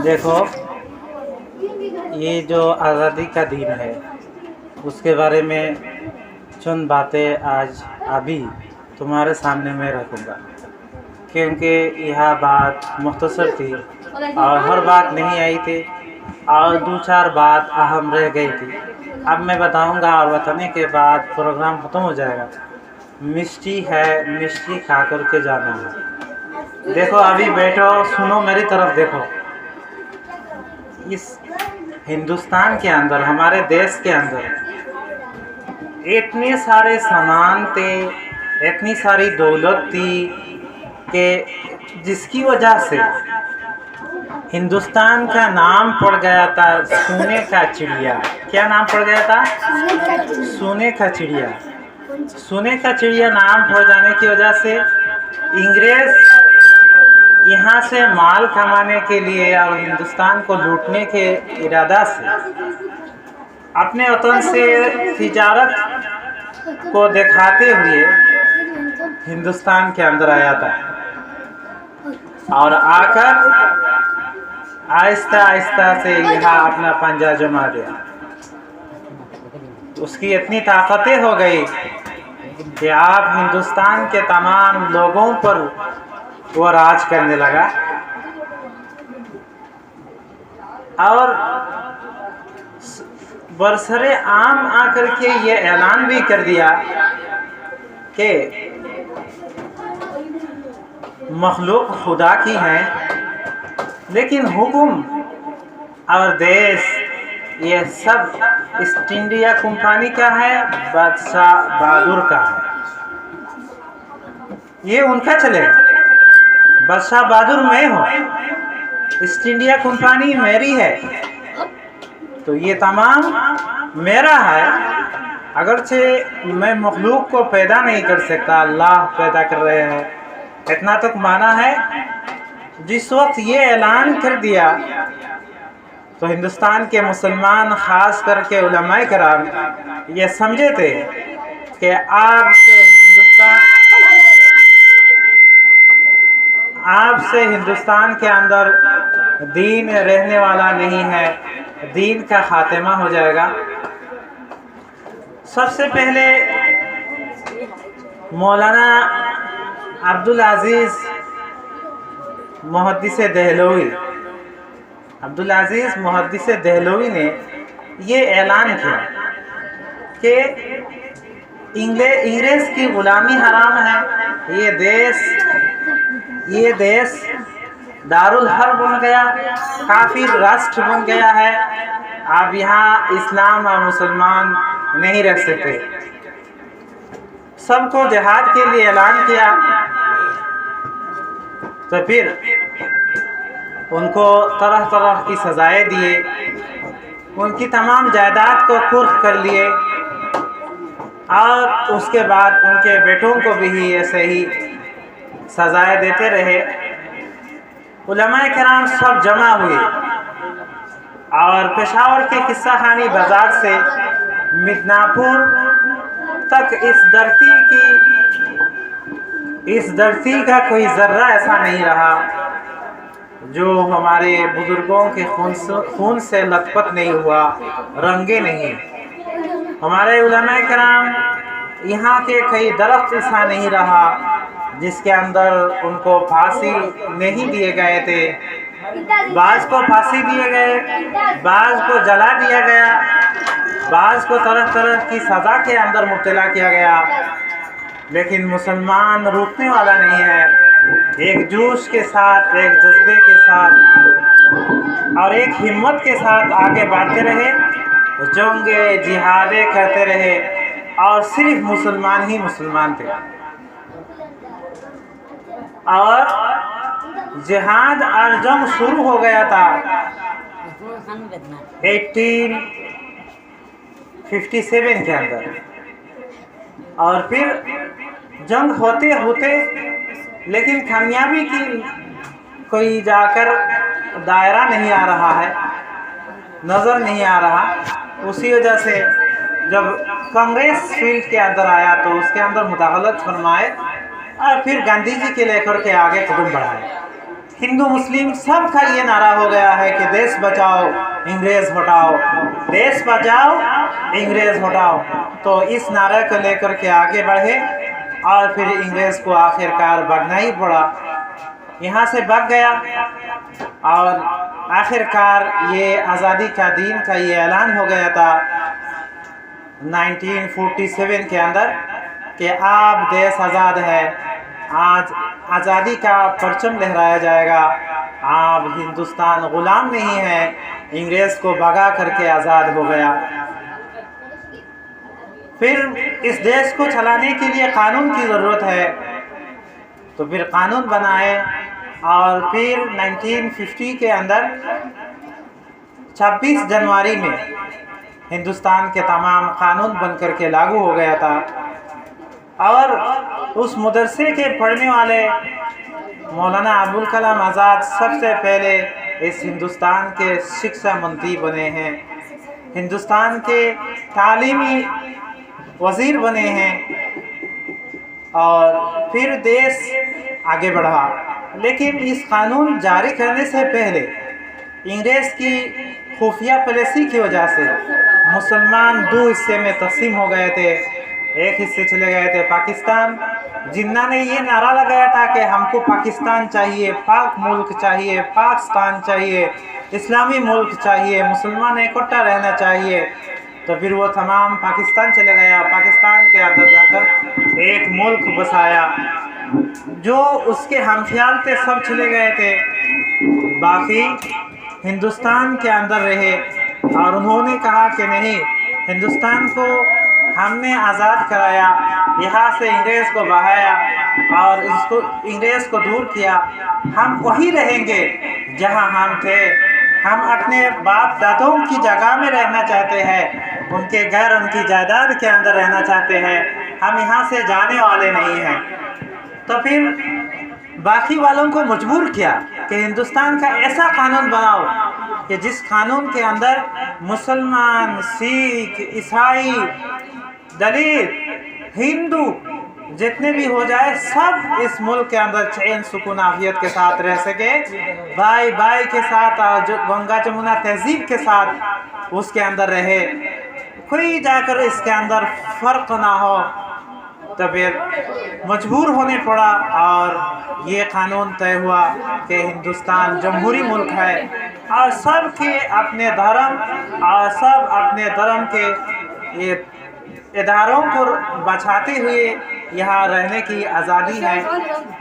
देखो, ये जो आज़ादी का दिन है उसके बारे में चंद बातें आज अभी तुम्हारे सामने मैं रखूँगा, क्योंकि यह बात मुख्तसर थी और हर बात नहीं आई थी और दो चार बात अहम रह गई थी। अब मैं बताऊंगा और बताने के बाद प्रोग्राम ख़त्म हो जाएगा। मिष्टी है, मिष्टी खा कर के जाना है। देखो, अभी बैठो, सुनो, मेरी तरफ देखो। इस हिंदुस्तान के अंदर, हमारे देश के अंदर इतने सारे सामान थे, इतनी सारी दौलत थी कि जिसकी वजह से हिंदुस्तान का नाम पड़ गया था सोने का चिड़िया। क्या नाम पड़ गया था? सोने का चिड़िया। सोने का चिड़िया नाम हो जाने की वजह से इंग्रेज यहाँ से माल कमाने के लिए और हिंदुस्तान को लूटने के इरादा से अपने वतन से तिजारत को दिखाते हुए हिंदुस्तान के अंदर आया था और आकर आहिस्ता आहिस्ता से यहाँ अपना पंजा जमा दिया। उसकी इतनी ताकतें हो गई कि आप हिंदुस्तान के तमाम लोगों पर वो राज करने लगा और बरसरे आम आकर के ये ऐलान भी कर दिया कि मखलूक खुदा की है, लेकिन हुक्म और देश ये सब ईस्ट इंडिया कंपनी का है, बादशाह बहादुर का है। ये उनका चलेगा। बादशाह बहादुर मैं हूँ, ईस्ट इंडिया कंपनी मेरी है, तो ये तमाम मेरा है। अगरचे मैं मखलूक को पैदा नहीं कर सकता, अल्लाह पैदा कर रहे हैं, इतना तक माना है। जिस वक्त ये ऐलान कर दिया तो हिंदुस्तान के मुसलमान, ख़ास करके उलमाए कराम, ये समझे थे कि आप से हिंदुस्तान के अंदर दीन रहने वाला नहीं है, दीन का खात्मा हो जाएगा। सबसे पहले मौलाना अब्दुल अजीज़ मुहद्दिस दहलवी ने ये ऐलान किया कि इंग्रेज की गुलामी हराम है। ये देश दारुल हर्ब बन गया, काफिर राष्ट्र बन गया है। आप यहाँ इस्लाम और मुसलमान नहीं रह सकते। सबको जिहाद के लिए ऐलान किया। तो फिर उनको तरह तरह की सजाएं दिए, उनकी तमाम जायदाद को कुर्क कर लिए और उसके बाद उनके बेटों को भी ऐसे ही सजाएं देते रहे। उलमाए किराम सब जमा हुए और पेशावर के किस्सा खानी बाजार से मिदनापुर तक इस धरती का कोई जर्रा ऐसा नहीं रहा जो हमारे बुजुर्गों के खून से लथपथ नहीं हुआ, रंगे नहीं। हमारे उलमाए किराम, यहाँ के कई दरख्त ऐसा नहीं रहा जिसके अंदर उनको फांसी नहीं दिए गए थे। बाज को फांसी दिए गए, बाज को जला दिया गया, बाज को तरह तरह की सज़ा के अंदर मुब्तला किया गया। लेकिन मुसलमान रुकने वाला नहीं है। एक जोश के साथ, एक जज्बे के साथ और एक हिम्मत के साथ आगे बढ़ते रहे, जंगे जिहादे करते रहे और सिर्फ मुसलमान ही मुसलमान थे। और जिहाद और जंग शुरू हो गया था 1857 के अंदर, और फिर जंग होते होते लेकिन कामयाबी की कोई जाकर दायरा नहीं आ रहा है, नज़र नहीं आ रहा। उसी वजह से जब कांग्रेस फील्ड के अंदर आया तो उसके अंदर मुदाखलत फरमाए और फिर गांधी जी के लेकर के आगे कदम बढ़ाए हिंदू मुस्लिम सब का ये नारा हो गया है कि देश बचाओ इंग्रेज हटाओ, देश बचाओ इंग्रेज हटाओ। तो इस नारे को लेकर के आगे बढ़े और फिर इंग्रेज को आखिरकार भागना ही पड़ा, यहाँ से भाग गया। और आखिरकार ये आज़ादी का दिन का ये ऐलान हो गया था 1947 के अंदर कि अब देश आज़ाद है, आज आज़ादी का परचम लहराया जाएगा, अब हिंदुस्तान गुलाम नहीं है, इंग्रेज को भगा करके आज़ाद हो गया। फिर इस देश को चलाने के लिए कानून की ज़रूरत है, तो फिर कानून बनाए और फिर 1950 के अंदर 26 जनवरी में हिंदुस्तान के तमाम कानून बनकर के लागू हो गया था। और उस मदरसे के पढ़ने वाले मौलाना अबुल कलाम आज़ाद सबसे पहले इस हिंदुस्तान के शिक्षा मंत्री बने हैं, हिंदुस्तान के तालीमी वज़ीर बने हैं और फिर देश आगे बढ़ा। लेकिन इस कानून जारी करने से पहले इंग्रेज़ की खुफिया पॉलिसी की वजह से मुसलमान दो हिस्से में तकसीम हो गए थे। एक हिस्से चले गए थे पाकिस्तान, जिन्ना ने ये नारा लगाया था कि हमको पाकिस्तान चाहिए, पाक मुल्क चाहिए, पाकिस्तान चाहिए, इस्लामी मुल्क चाहिए, मुसलमान इकट्ठा रहना चाहिए। तो फिर वो तमाम पाकिस्तान चले गया, पाकिस्तान के अंदर जाकर एक मुल्क बसाया। जो उसके हमख्याल थे सब चले गए थे, बाकी हिंदुस्तान के अंदर रहे और उन्होंने कहा कि नहीं, हिंदुस्तान को हमने आज़ाद कराया, यहाँ से इंग्रेज़ को बहाया और इसको इंग्रेज़ को दूर किया, हम वहीं रहेंगे जहाँ हम थे, हम अपने बाप दादों की जगह में रहना चाहते हैं, उनके घर उनकी जायदाद के अंदर रहना चाहते हैं, हम यहाँ से जाने वाले नहीं हैं। तो फिर बाकी वालों को मजबूर किया कि हिंदुस्तान का ऐसा कानून बनाओ कि जिस कानून के अंदर मुसलमान, सिख, ईसाई, दलित, हिंदू जितने भी हो जाए सब इस मुल्क के अंदर चैन सुकून आफियत के साथ रह सके, भाई भाई के साथ और जो गंगा जमुना तहजीब के साथ उसके अंदर रहे, कोई जाकर इसके अंदर फ़र्क ना हो। तो फिर मजबूर होने पड़ा और ये कानून तय हुआ कि हिंदुस्तान जमहूरी मुल्क है और सब के अपने धर्म और सब अपने धर्म के ये इदारों को बचाते हुए यहाँ रहने की आज़ादी है।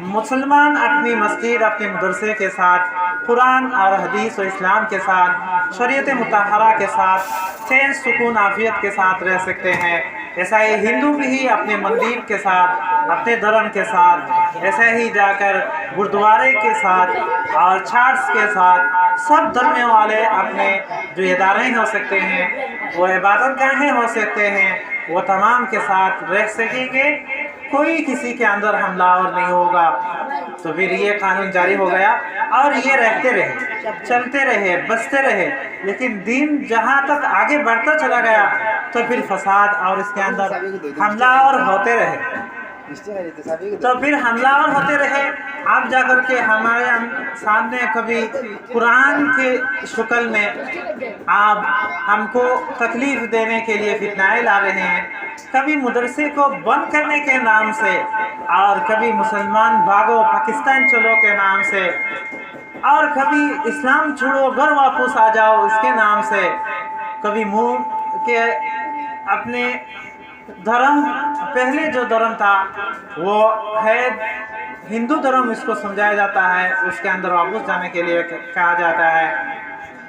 मुसलमान अपनी मस्जिद, अपने मदरसे के साथ, कुरान और हदीस और इस्लाम के साथ, शरीयत मुतहरा के साथ चैन सुकून आफियत के साथ रह सकते हैं। ऐसा ही हिंदू भी अपने मंदिर के साथ, अपने धर्म के साथ, ऐसे ही जाकर गुरुद्वारे के साथ और चर्च के साथ सब धर्म वाले अपने जो इदारे हो सकते हैं, वो इबादत गाहें हो सकते हैं, वो तमाम के साथ रह सकेंगे, कोई किसी के अंदर हमलावर नहीं होगा। तो फिर ये कानून जारी हो गया और ये रहते रहे, चलते रहे, बसते रहे। लेकिन दिन जहाँ तक आगे बढ़ता चला गया तो फिर फसाद और इसके अंदर हमलावर होते रहे, तो फिर हमलावर होते रहे। आप जाकर के हमारे सामने कभी कुरान के शक्ल में आप हमको तकलीफ़ देने के लिए फितनाएं ला रहे हैं, कभी मदरसे को बंद करने के नाम से और कभी मुसलमान भागो पाकिस्तान चलो के नाम से और कभी इस्लाम छोड़ो घर वापस आ जाओ इसके नाम से, कभी मुँह के अपने धर्म, पहले जो धर्म था वो है हिंदू धर्म, इसको समझाया जाता है, उसके अंदर वापस जाने के लिए कहा जाता है।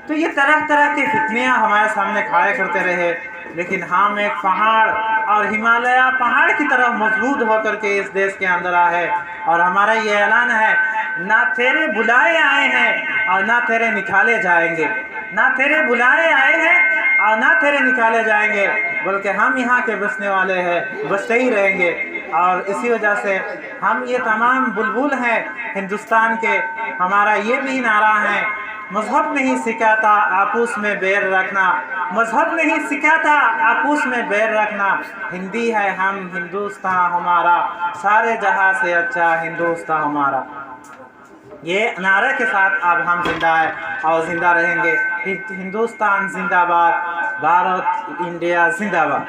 तो ये तरह तरह की फितनियाँ हमारे सामने खड़े करते रहे, लेकिन हम एक पहाड़ और हिमालय पहाड़ की तरह मजबूत होकर के इस देश के अंदर आए और हमारा ये ऐलान है, ना तेरे बुलाए आए हैं और ना तेरे निकाले जाएंगे, ना तेरे बुलाए आए हैं और ना तेरे निकाले जाएंगे, बल्कि हम यहाँ के बसने वाले हैं, बसते ही रहेंगे। और इसी वजह से हम ये तमाम बुलबुल हैं हिंदुस्तान के, हमारा ये भी नारा है, मजहब नहीं सिखाता आपस में बैर रखना, मजहब नहीं सिखाता आपस में बैर रखना, हिंदी है हम, हिंदुस्तान हमारा, सारे जहां से अच्छा हिंदुस्तान हमारा। ये नारे के साथ अब हम जिंदा हैं और जिंदा रहेंगे। हिंदुस्तान जिंदाबाद, भारत इंडिया जिंदाबाद।